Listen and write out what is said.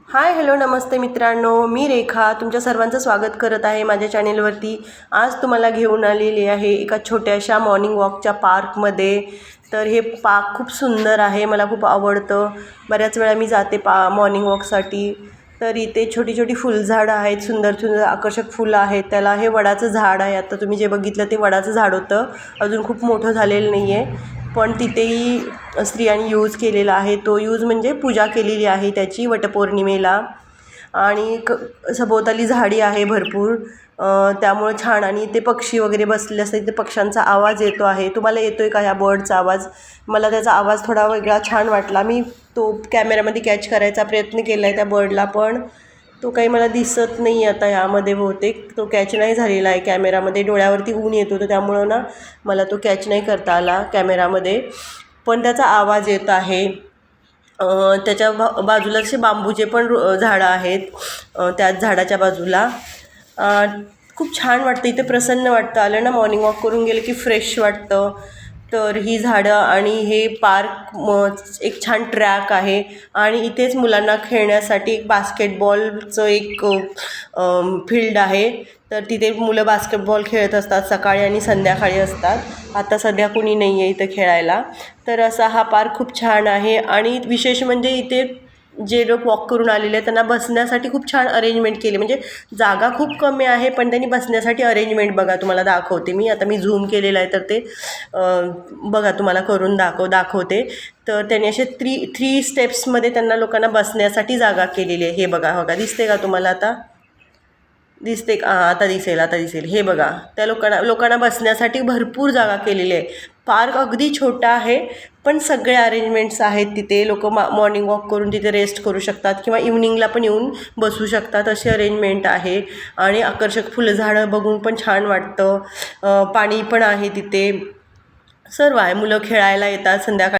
Hi hello नमस्ते मित्रांनो, मी रेखा तुमच्या सर्वांचं स्वागत करत आहे माझ्या चॅनेलवरती। आज तुम्हाला घेऊन आलेली आहे एका छोट्याशा मॉर्निंग वॉकच्या पार्कमध्ये। तर हे पार्क खूप सुंदर आहे, मला खूप आवडतं। बऱ्याच वेळा मी जाते मॉर्निंग वॉकसाठी। तर इथे छोटी छोटी फुलझाडं आहेत, सुंदर सुंदर आकर्षक फुलं आहेत। त्याला हे वडाचं झाड आहे, आता तुम्ही जे बघितलं ते वडाचं झाड होतं, अजून खूप मोठं झालेलं नाही आहे। पण तिथेही स्त्रियांनी यूज केलेला आहे, तो यूज म्हणजे पूजा केलेली आहे त्याची वटपौर्णिमेला। आणि सभोवताली झाडी आहे भरपूर, त्यामुळे छान। आणि ते पक्षी वगैरे बसलेले असतात, ते पक्ष्यांचा आवाज येतो आहे। तुम्हाला येतो आहे का ह्या बर्डचा आवाज? मला त्याचा आवाज थोडा वेगळा छान वाटला। मी तो कॅमेऱ्यामध्ये कॅच करायचा प्रयत्न केला आहे त्या बर्डला, पण तो काही मला दिसत नाही आता यामध्ये, बहुतेक तो कॅच नाही झालेला आहे कॅमेरामध्ये। डोळ्यावरती ऊन येत होतं त्यामुळं ना मला तो कॅच नाही करता आला कॅमेरामध्ये, पण त्याचा आवाज येत आहे। त्याच्या बाजूला असे बांबूचे पण झाडं आहेत, त्याच झाडाच्या बाजूला। खूप छान वाटतं इथे, प्रसन्न वाटतं। आलं ना मॉर्निंग वॉक करून गेलं की फ्रेश वाटतं। तर ही झाडं आणि हे पार्क एक छान ट्रॅक आहे। आणि इथेच मुलांना खेळण्यासाठी एक बास्केटबॉलचं एक फील्ड आहे। तर तिथे मुलं बास्केटबॉल खेळत असतात, सकाळी आणि संध्याकाळी असतात। आता सध्या कुणी नाही आहे इथं खेळायला। तर असा हा पार्क खूप छान आहे। आणि विशेष म्हणजे इथे जे लोक वॉक करून आलेले आहेत त्यांना बसण्यासाठी खूप छान अरेंजमेंट केली, म्हणजे जागा खूप कमी आहे पण त्यांनी बसण्यासाठी अरेंजमेंट बघा, तुम्हाला दाखवते मी। आता मी झूम केलेलं आहे तर ते बघा, तुम्हाला करून दाखवते। तर त्यांनी असे थ्री स्टेप्समध्ये त्यांना लोकांना बसण्यासाठी जागा केलेली आहे। हे बघा बघा, दिसते का तुम्हाला? आता दिसते का? आता दिसेल। हे बघा, त्या लोकांना बसण्यासाठी भरपूर जागा केलेली आहे। पार्क अगदी छोटा आहे पण सगळे अरेंजमेंट्स आहेत तिथे। लोक मॉर्निंग वॉक करून तिथे रेस्ट करू शकतात किंवा इव्हनिंगला पण येऊन बसू शकतात, असे अरेंजमेंट आहे। आणि आकर्षक फुलझाडं बघून पण छान वाटतं। पाणी पण आहे तिथे, सर्व आहे। मुलं खेळायला येतात संध्याकाळी।